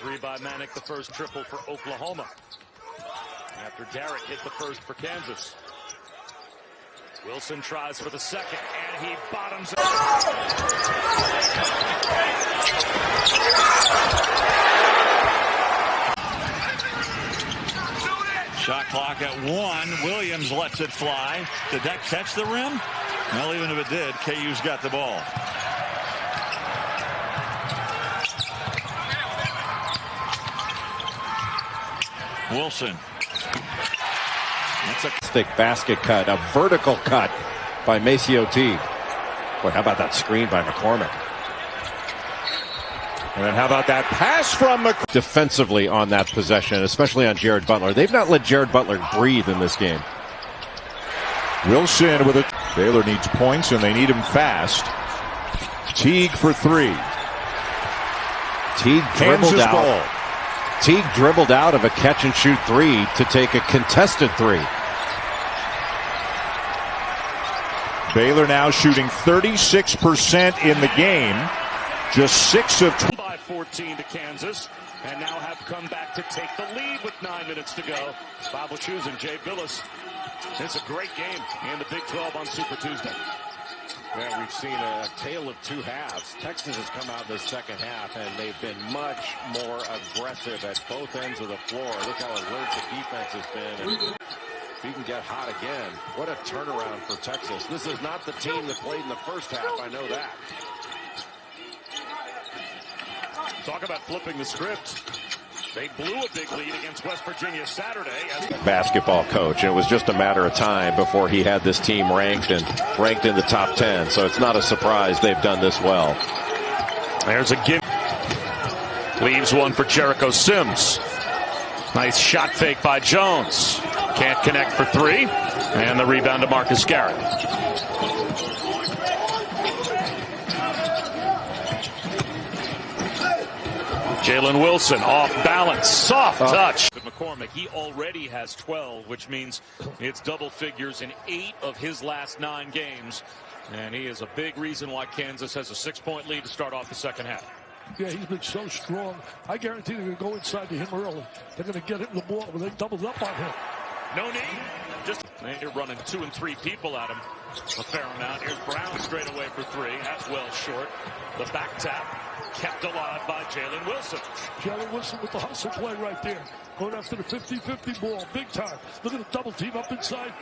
Three by Manick, the first triple for Oklahoma. After Derrick hit the first for Kansas. Wilson tries for the second, and he bottoms it. Shot clock at 1. Williams lets it fly. Did that catch the rim? Well, even if it did, KU's got the ball. Wilson. That's a stick basket cut, a vertical cut by Maceo Teague. Boy, how about that screen by McCormick? And then how about that pass from McCormick? Defensively on that possession, especially on Jared Butler. They've not let Jared Butler breathe in this game. Wilson with it. Baylor needs points, and they need him fast. Teague for three. Teague dribbled out. Teague dribbled out of a catch-and-shoot three to take a contested three. Baylor now shooting 36% in the game. Just 6 of 20. By 14 to Kansas, and now have come back to take the lead with 9 minutes to go. Bob Shoes and Jay Billis. It's a great game in the Big 12 on Super Tuesday. Yeah, we've seen a tale of two halves. Texas has come out in the second half, and they've been much more aggressive at both ends of the floor. Look how alert the defense has been. And if he can get hot again, what a turnaround for Texas. This is not the team that played in the first half. I know that. Talk about flipping the script. They blew a big lead against West Virginia Saturday. Basketball coach. It was just a matter of time before he had this team ranked in the top 10. So it's not a surprise they've done this well. There's a give. Leaves one for Jericho Sims. Nice shot fake by Jones. Can't connect for three. And the rebound to Marcus Garrett. Jalen Wilson off balance, soft touch. McCormick, he already has 12, which means it's double figures in 8 of his last 9 games. And he is a big reason why Kansas has a 6-point lead to start off the second half. Yeah, he's been so strong. I guarantee they're going to go inside to him early. They're going to get him the ball, but they doubled up on him. No need. Just they're running 2 and 3 people at him a fair amount. Here's Brown straight away for 3. That's well short. The back tap kept alive by Jalen Wilson. Jalen Wilson with the hustle play right there. Going after the 50-50 ball, big time. Look at the double team up inside.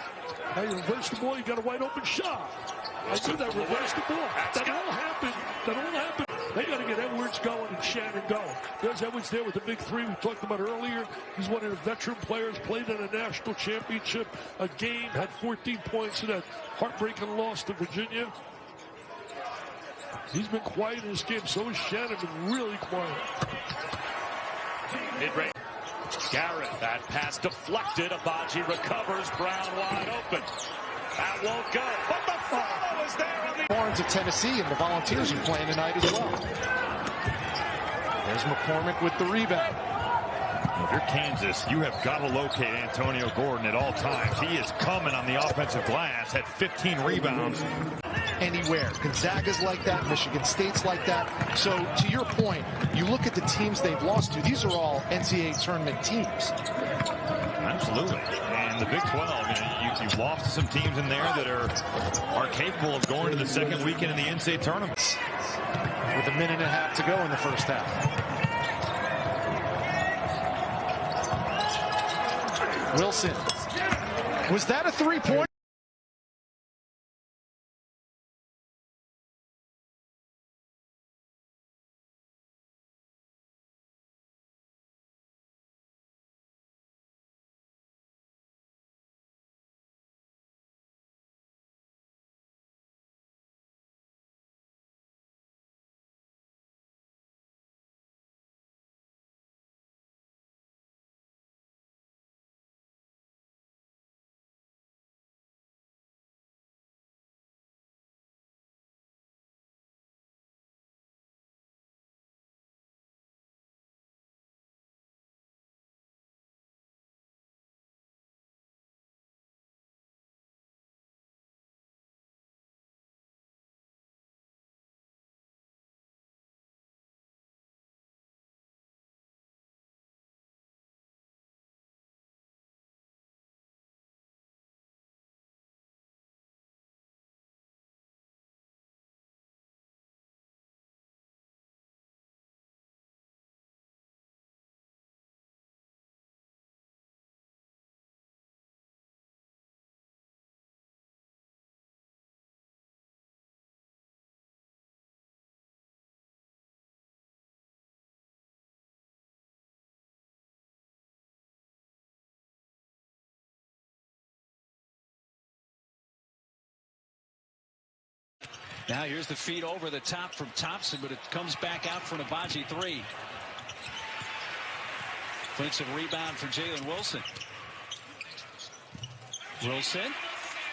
Now you reverse the ball, you got a wide open shot. I see that reverse the ball. That all happened. They got to get Edwards going and Shannon going. There's Edwards there with the big 3 we talked about earlier. He's one of the veteran players, played in a national championship, a game, had 14 points in that heartbreaking loss to Virginia. He's been quiet in this game, so is Shannon, been really quiet. Mid-range. Garrett, that pass deflected. Abaji recovers. Brown wide open. That won't go. But the follow is there on the Barnes of Tennessee, and the Volunteers are playing tonight as well. There's McCormick with the rebound. If you're Kansas, you have got to locate Antonio Gordon at all times. He is coming on the offensive glass, had 15 rebounds. Anywhere. Gonzaga's like that. Michigan State's like that. So, to your point, you look at the teams they've lost to. These are all NCAA tournament teams. Absolutely. And the Big 12, you've lost some teams in there that are capable of going to the second weekend in the NCAA tournament. With a minute and a half to go in the first half. Wilson. Was that a three-point? Now here's the feed over the top from Thompson, but it comes back out for an Abaji three. Offensive rebound for Jalen Wilson. Wilson.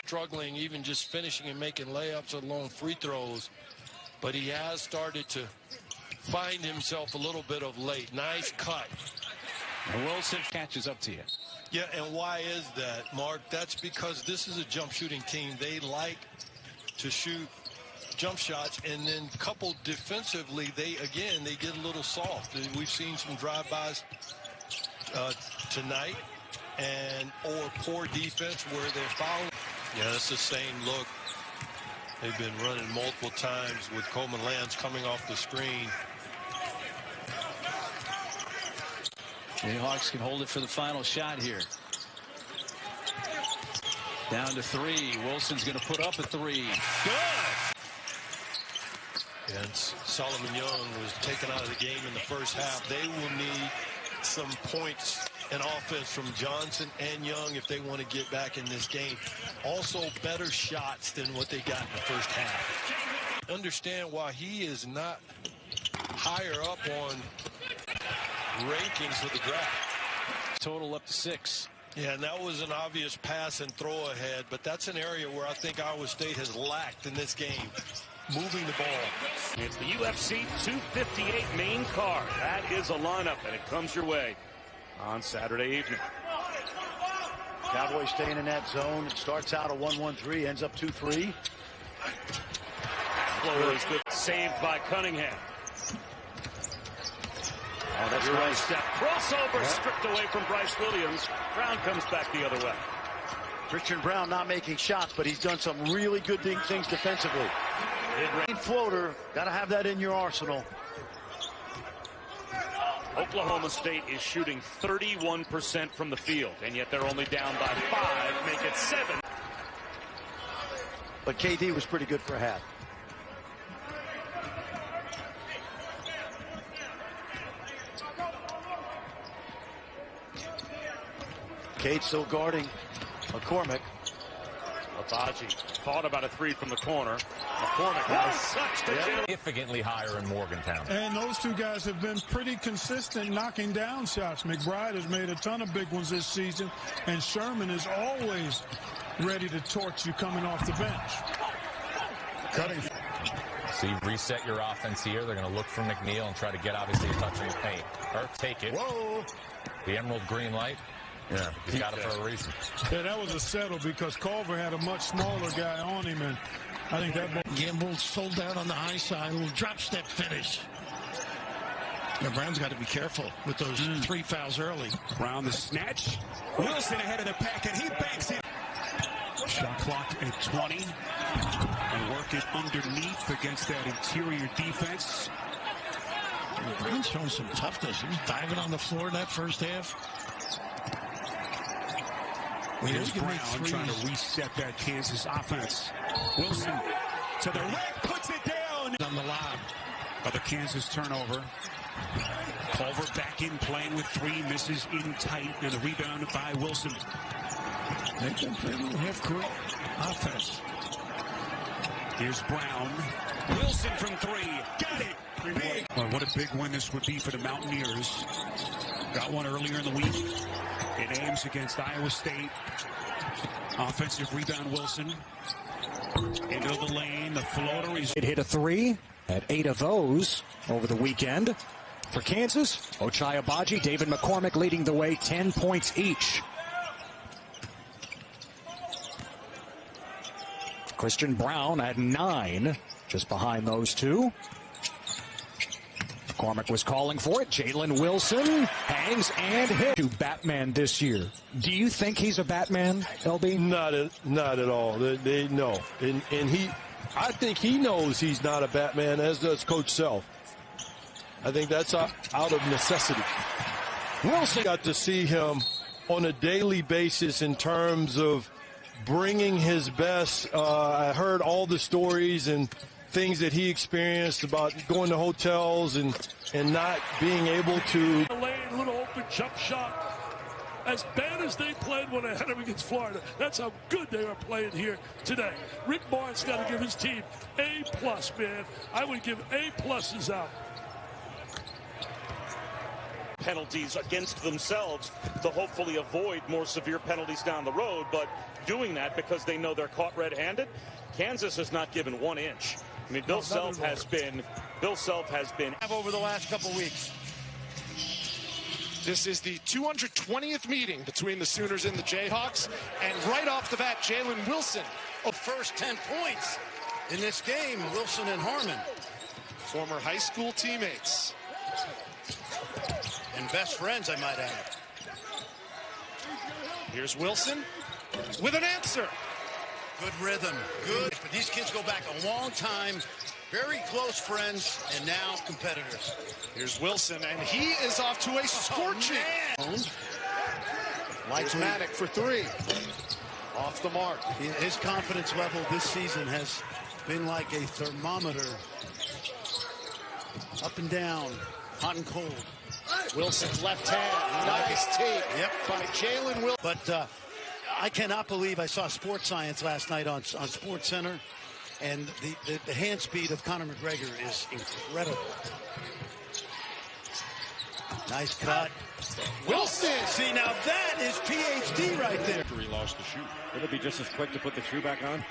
Struggling even just finishing and making layups along free throws. But he has started to find himself a little bit of late. Nice cut. And Wilson catches up to you. Yeah, and why is that, Mark? That's because this is a jump shooting team. They like to shoot jump shots, and then coupled defensively, they get a little soft. We've seen some drive-bys tonight, or poor defense where they're fouling. Yeah, that's the same look. They've been running multiple times with Coleman Lance coming off the screen. Jayhawks can hold it for the final shot here. Down to three. Wilson's going to put up a three. Good. And Solomon Young was taken out of the game in the first half. They will need some points and offense from Johnson and Young if they want to get back in this game. Also better shots than what they got in the first half. Understand why he is not higher up on rankings of the draft. Total up to 6. Yeah, and that was an obvious pass and throw ahead, but that's an area where I think Iowa State has lacked in this game, moving the ball. It's the UFC 258 main card. That is a lineup, and it comes your way on Saturday evening. Cowboys staying in that zone. It starts out a 1-1-3, ends up 2-3. Floater is good. Saved by Cunningham. Oh, that's Right nice. step. Crossover stripped away from Bryce Williams. Brown comes back the other way. Christian Brown not making shots, but he's done some really good things defensively. Floater, got to have that in your arsenal. Oklahoma State is shooting 31% from the field, and yet they're only down by 5, make it 7. But KD was pretty good for a half. Cade still guarding McCormick. Abaji thought about a 3 from the corner. McCormick has touched it. Significantly higher in Morgantown. And those two guys have been pretty consistent knocking down shots. McBride has made a ton of big ones this season, and Sherman is always ready to torch you coming off the bench. Cutting. So you reset your offense here. They're going to look for McNeil and try to get obviously a touch in the paint. Or take it. Whoa. The emerald green light. Yeah, he's got it for a reason. Yeah, that was a settle because Culver had a much smaller guy on him, and I think that ball. Gamble sold down on the high side, a little drop step finish. Yeah, Brown's got to be careful with those 3 fouls early. Brown the snatch. Wilson ahead of the pack, and he banks it. Shot clock at 20. And work it underneath against that interior defense. Brown's showing some toughness. He was diving on the floor in that first half. Here's Brown trying to reset that Kansas offense. Wilson to the rack, puts it down. On the lob. Other Kansas turnover. Culver back in, playing with 3, misses in tight, and the rebound by Wilson. They can play a little half-court offense. Here's Brown. Wilson from 3. Got it. Big. Well, what a big win this would be for the Mountaineers. Got one earlier in the week. It aims against Iowa State. Offensive rebound, Wilson. Into the lane. The floater is. It hit a 3 at 8 of those over the weekend. For Kansas, Ochai Agbaji, David McCormick leading the way, 10 points each. Christian Brown at 9, just behind those two. McCormick was calling for it. Jalen Wilson hangs and hits. To Batman this year. Do you think he's a Batman, LB? Not at all. They no. And I think he knows he's not a Batman, as does Coach Self. I think that's out of necessity. Wilson got to see him on a daily basis in terms of bringing his best. I heard all the stories and things that he experienced about going to hotels and not being able to. A little open jump shot. As bad as they played when they had them against Florida, that's how good they are playing here today. Rick Barnes got to give his team A+, man. I would give A+s out. Penalties against themselves to hopefully avoid more severe penalties down the road, but doing that because they know they're caught red-handed. Kansas has not given 1 inch. I mean, Bill Self has been over the last couple weeks. This is the 220th meeting between the Sooners and the Jayhawks, and right off the bat, Jalen Wilson. First 10 points in this game, Wilson and Harmon. Former high school teammates. And best friends, I might add. Here's Wilson with an answer. Good rhythm, good. But these kids go back a long time. Very close friends, and now competitors. Here's Wilson, and he is off to a scorching. Here's Maddox for 3. Off the mark. His confidence level this season has been like a thermometer. Up and down, hot and cold. Wilson's left hand, nice take by Jalen Wilson. But I cannot believe I saw Sports Science last night on Sports Center. And the hand speed of Conor McGregor is incredible. Nice cut. Wilson! See, now that is PhD right there. He lost the shoe. It'll be just as quick to put the shoe back on.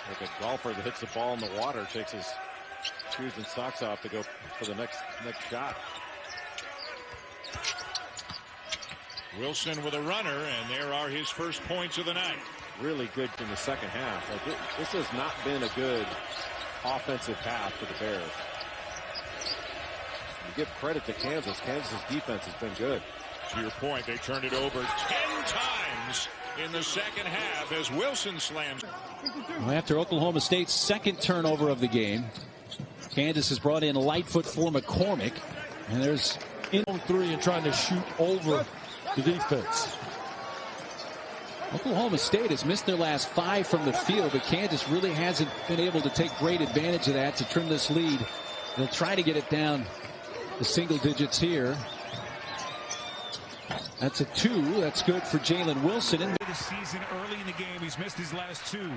Like a golfer that hits the ball in the water, takes his shoes and socks off to go for the next shot. Wilson with a runner, and there are his first points of the night. Really good in the second half. Like this has not been a good offensive half for the Bears. You give credit to Kansas. Kansas's defense has been good. To your point, they turned it over 10 times in the second half as Wilson slams. Well, after Oklahoma State's second turnover of the game, Kansas has brought in Lightfoot for McCormick, and there's in 3 and trying to shoot over the defense. Oklahoma State has missed their last 5 from the field, but Kansas really hasn't been able to take great advantage of that to trim this lead. They'll try to get it down to single digits here. That's a 2. That's good for Jalen Wilson. In the season, early in the game, he's missed his last 2.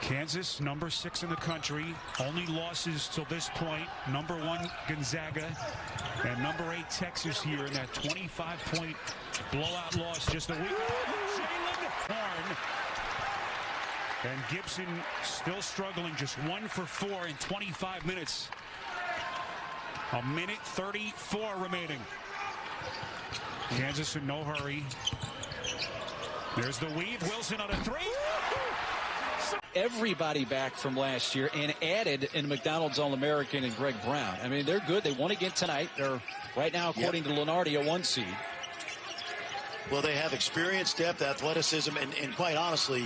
Kansas, number 6 in the country. Only losses till this point. Number 1, Gonzaga. And number 8, Texas here in that 25-point blowout loss just a week ago. Jalen Horn. And Gibson still struggling, just 1 for 4 in 25 minutes. A minute 34 remaining. Kansas in no hurry. There's the weave. Wilson on a 3. Everybody back from last year and added in McDonald's All-American and Greg Brown. I mean, they're good. They won again tonight. They're right now, according to Lenardi, a 1 seed. Well, they have experience, depth, athleticism, and quite honestly,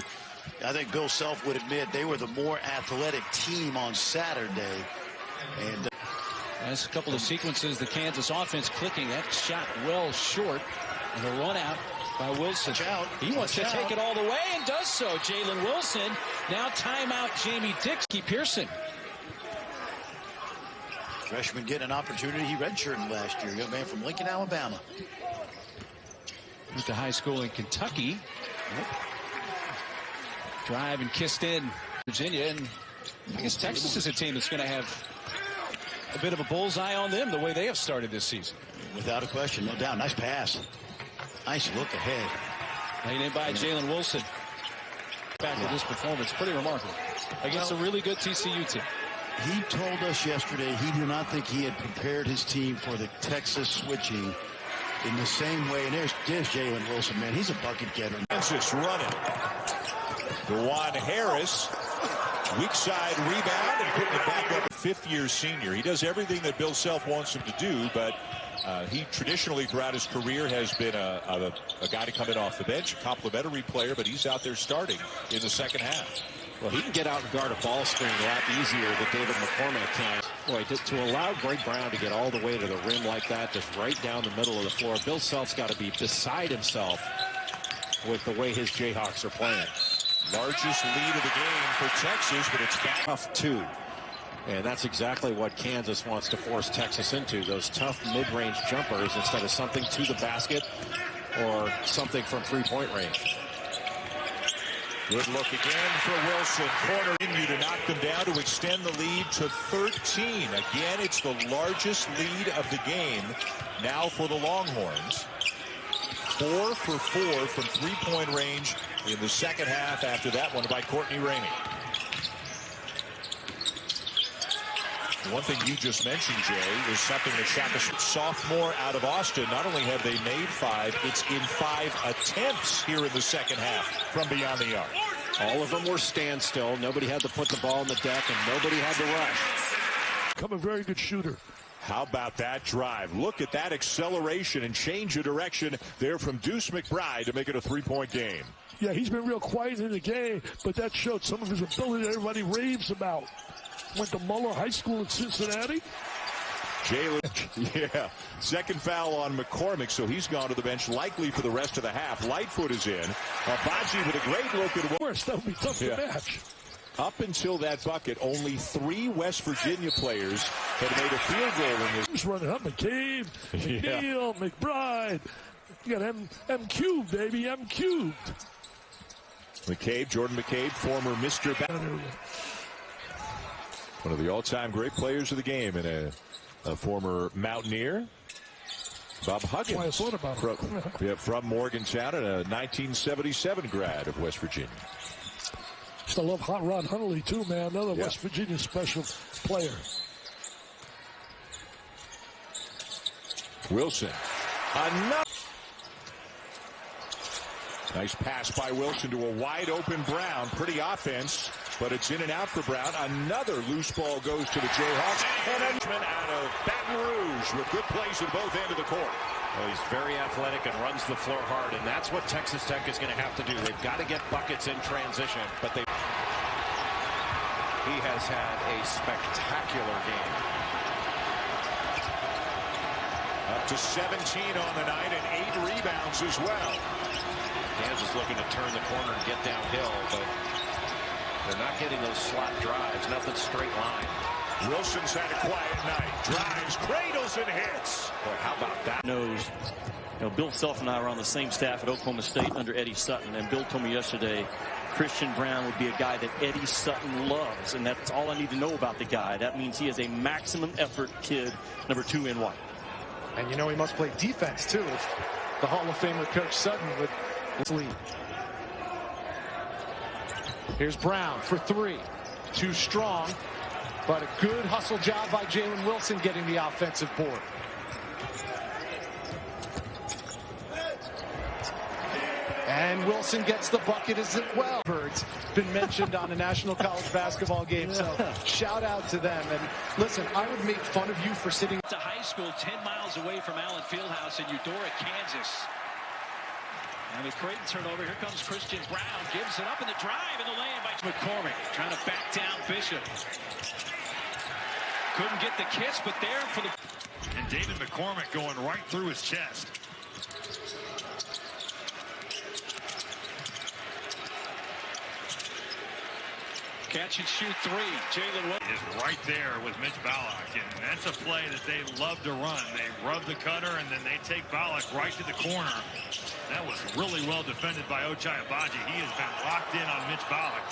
I think Bill Self would admit they were the more athletic team on Saturday. And there's a couple of sequences, the Kansas offense clicking. That shot well short. And a run out by Wilson. He wants to take it all the way and does so. Jalen Wilson. Now timeout Jamie Dixie Pearson. Freshman getting an opportunity. He redshirted last year. Young man from Lincoln, Alabama. Went to high school in Kentucky. Drive and kissed in Virginia. And I guess Texas is a team that's going to have a bit of a bullseye on them the way they have started this season. Without a question, no doubt. Nice pass. Nice look ahead. Laid in by Jalen Wilson. Back with this performance, pretty remarkable against a really good TCU team. He told us yesterday he did not think he had prepared his team for the Texas switching in the same way. And there's Jalen Wilson, man. He's a bucket getter. Kansas running. DeJuan Harris, weak side rebound and putting it back up. 5th-year senior. He does everything that Bill Self wants him to do, but he traditionally throughout his career has been a guy to come in off the bench, a complimentary player, but he's out there starting in the second half. Well, he can get out and guard a ball screen a lot easier than David McCormick can. Boy, to allow Greg Brown to get all the way to the rim like that, just right down the middle of the floor, Bill Self's got to be beside himself with the way his Jayhawks are playing. Largest lead of the game for Texas, but it's back off 2. And that's exactly what Kansas wants to force Texas into, those tough mid-range jumpers instead of something to the basket or something from three-point range. Good look again for Wilson. Corner in you to knock them down to extend the lead to 13. Again, it's the largest lead of the game now for the Longhorns. 4 for 4 from three-point range in the second half after that one by Courtney Ramey. One thing you just mentioned, Jay, is something that Shaka, sophomore out of Austin. Not only have they made 5, it's in 5 attempts here in the second half from beyond the arc. All of them were standstill. Nobody had to put the ball on the deck, and nobody had to rush. Become a very good shooter. How about that drive? Look at that acceleration and change of direction there from Deuce McBride to make it a three-point game. Yeah, he's been real quiet in the game, but that showed some of his ability that everybody raves about. Went to Muller High School in Cincinnati. Jalen, yeah, second foul on McCormick, so he's gone to the bench likely for the rest of the half. Lightfoot is in. Abaji with a great look at worst. That would be tough to match. Up until that bucket, only 3 West Virginia players had made a field goal in this. He's running up McCabe, McNeil, McBride. You got M cubed, baby, M cubed. McCabe, Jordan McCabe, former Mr. One of the all-time great players of the game and a former Mountaineer. Bob Huggins. That's why I thought about him. From Morgantown and a 1977 grad of West Virginia. I love Hot Rod Huntley, too, man. Another West Virginia special player. Wilson. Another. Nice pass by Wilson to a wide-open Brown. Pretty offense, but it's in and out for Brown. Another loose ball goes to the Jayhawks. And a out of Baton Rouge with good plays at both ends of the court. Well, he's very athletic and runs the floor hard, and that's what Texas Tech is going to have to do. They've got to get buckets in transition, but he has had a spectacular game. Up to 17 on the night and 8 rebounds as well. Kansas looking to turn the corner and get downhill, but they're not getting those slot drives, nothing straight line. Wilson's had a quiet night. Drives, cradles, and hits. Boy, how about that? Bill Self and I were on the same staff at Oklahoma State under Eddie Sutton, and Bill told me yesterday Christian Brown would be a guy that Eddie Sutton loves, and that's all I need to know about the guy. That means he is a maximum effort kid, number 2 NY. And he must play defense, too, if the Hall of Famer Coach Sutton would lead. Here's Brown for 3. Too strong, but a good hustle job by Jalen Wilson getting the offensive board. And Wilson gets the bucket as well. It's been mentioned on a national college basketball game, so shout out to them. And listen, I would make fun of you for sitting to high school 10 miles away from Allen Fieldhouse in Eudora, Kansas. And with Creighton turnover, here comes Christian Brown. Gives it up in the drive in the lane by McCormick. Trying to back down Bishop. Couldn't get the kiss, but there for the... And David McCormick going right through his chest. Catch and shoot 3. Jalen is right there with Mitch Ballock, and that's a play that they love to run. They rub the cutter, and then they take Ballock right to the corner. That was really well defended by Ochai Abaji. He has been locked in on Mitch Ballock.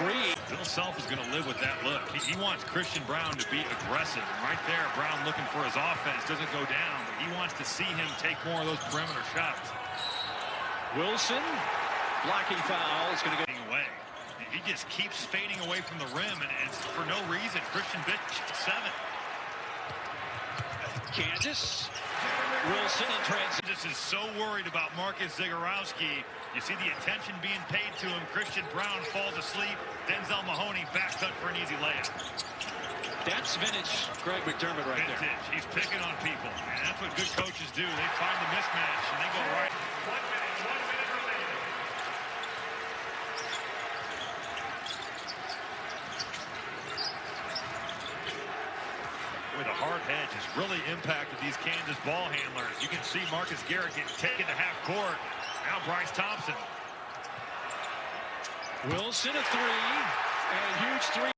3. Bill Self is going to live with that look. He wants Christian Brown to be aggressive. Right there, Brown looking for his offense. Doesn't go down, but he wants to see him take more of those perimeter shots. Wilson. Blocking foul is going to go away. He just keeps fading away from the rim, and it's for no reason. Christian Bitch 7. Kansas. Wilson in transition. This is so worried about Marcus Zagorowski. You see the attention being paid to him. Christian Brown falls asleep. Denzel Mahoney back cut for an easy layup. That's vintage Greg McDermott right there. He's picking on people, and that's what good coaches do. They find the mismatch, and they go right. 1 minute remaining. With a hard hedge has really impacted these Kansas ball handlers. You can see Marcus Garrett getting taken to half court. Now Bryce Thompson. Wilson a 3. And a huge three.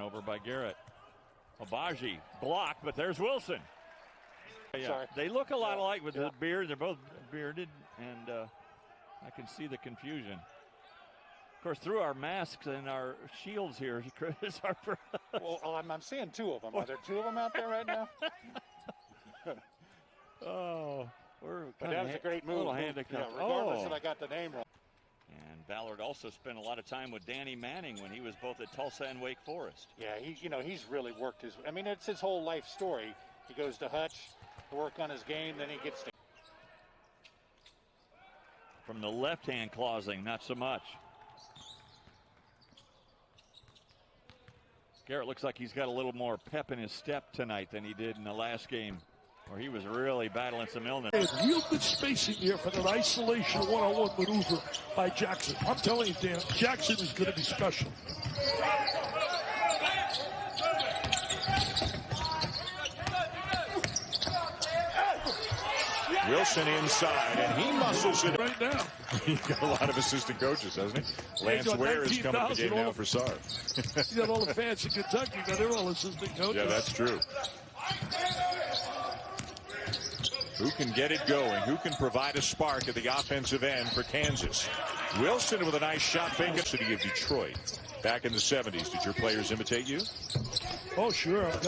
Over by Garrett. Abaji blocked, but there's Wilson. Yeah, sorry. They look a lot alike with the beard. They're both bearded, and I can see the confusion. Of course, through our masks and our shields here, Chris Harper. Well, I'm seeing two of them. Are there two of them out there right now? Oh, but that was a great move. Yeah, regardless that I got the name wrong. And Ballard also spent a lot of time with Danny Manning when he was both at Tulsa and Wake Forest. Yeah, he's really worked his. I mean, it's his whole life story. He goes to Hutch to work on his game, then he gets to. From the left-hand closing, not so much. Garrett looks like he's got a little more pep in his step tonight than he did in the last game, where he was really battling some illness. Real good spacing here for that isolation one-on-one maneuver by Jackson. I'm telling you, Dan, Jackson is going to be special. Wilson inside, and he muscles it right now. He's got a lot of assistant coaches, doesn't he? Lance Ware is coming to the game now for Sarv. You got all the fans in Kentucky, but they're all assistant coaches. Yeah, that's true. Who can get it going? Who can provide a spark at the offensive end for Kansas? Wilson with a nice shot fake. City of Detroit. Back in the 70s, did your players imitate you? Oh, sure. I'm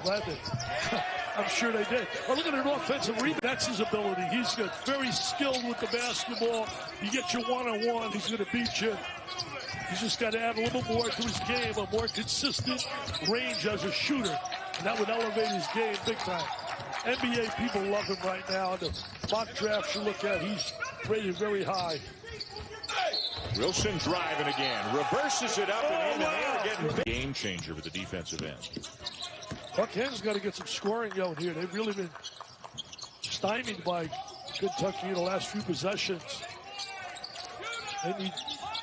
glad that. I'm sure they did. Oh, look at an offensive rebound. That's his ability. He's very skilled with the basketball. You get your one-on-one, he's going to beat you. He's just got to add a little more to his game, a more consistent range as a shooter. And that would elevate his game big time. NBA people love him right now. The mock drafts you look at, he's rated very high. Wilson driving again. Reverses it up and in, and they're getting game changer with the defensive end. Well, Kansas got to get some scoring out here. They've really been stymied by Kentucky in the last few possessions.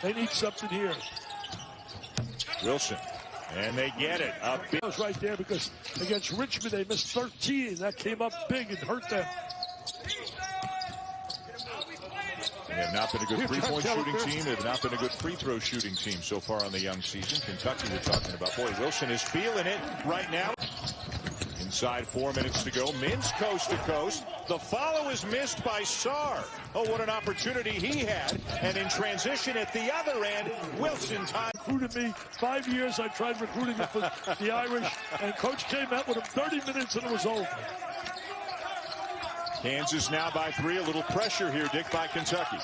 They need something here. Wilson, and they get it. That was right there because against Richmond they missed 13. That came up big and hurt them. They have not been a good three-point shooting team. They have not been a good free throw shooting team so far on the young season. Kentucky, we're talking about. Boy, Wilson is feeling it right now. Inside 4 minutes to go. Mintz coast to coast. The follow is missed by Sarr. Oh, what an opportunity he had. And in transition at the other end, Wilson time. Recruited me 5 years. I tried recruiting him for the Irish, and coach came out with him 30 minutes and it was over. Kansas now by 3. A little pressure here, Dick, by Kentucky.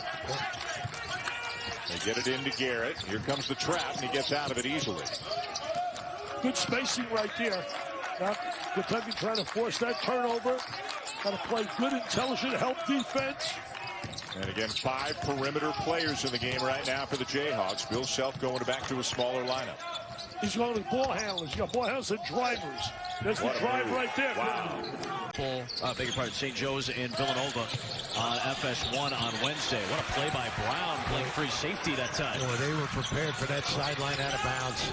They get it into Garrett. Here comes the trap, and he gets out of it easily. Good spacing right there. Now, Kentucky trying to force that turnover. Got to play good, intelligent, help defense. And again, 5 perimeter players in the game right now for the Jayhawks. Bill Self going back to a smaller lineup. He's going with ball handlers. You got ball handlers and drivers. There's the drive right there. Wow. Beg your pardon, St. Joe's in Villanova on FS1 on Wednesday. What a play by Brown, playing free safety that time. Boy, they were prepared for that sideline out of bounds.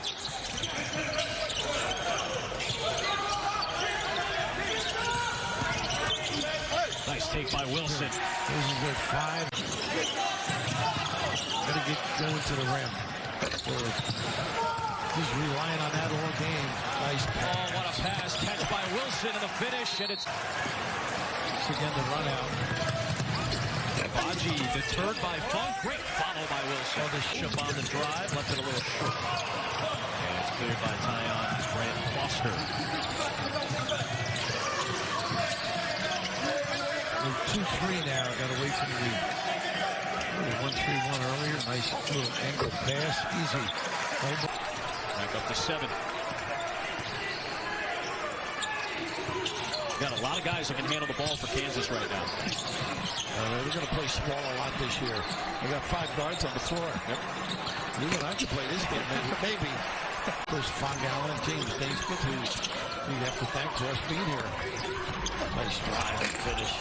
Nice take by Wilson. This is their 5. Gotta get going to the rim. He's relying on that all game. Nice pass. Oh, what a pass. Catch by Wilson and the finish, and it's again the run out. Baji deterred by Funk. Great follow by Wilson. Oh, the ship on the drive. Left it a little short. And it's cleared by Tyon Brand Foster. 2-3 now. Got away from the 1-3-1 earlier. Nice little angle pass. Easy. Back up to 7. Got a lot of guys that can handle the ball for Kansas right now. They're going to play small a lot this year. They got 5 guards on the floor. Yep. You and I could play this game, maybe. Of course, Fongal and James Naismith, who we'd have to thank for us being here. Nice drive and finish.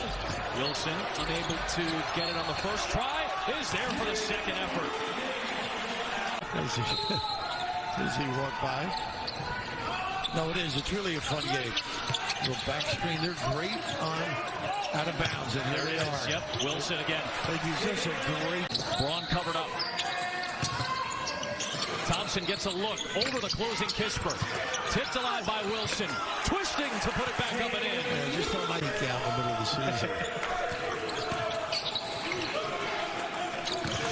Wilson, unable to get it on the first try, is there for the second effort. As he walked by. No, it is. It's really a fun game. Little back screen. They're great on out of bounds, and there they it is. are. Yep, Wilson again. They do such a great. Braun covered up. Thompson gets a look over the closing Kispert. Tipped alive by Wilson. Twisting to put it back up and in. Yeah, just don't like it out in the middle of the season.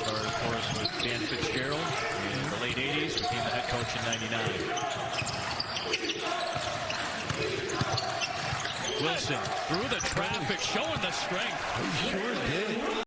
Started, of course, with Dan Fitzgerald in the late 80s. Became the head coach in '99. Wilson through the traffic, showing the strength. He sure did.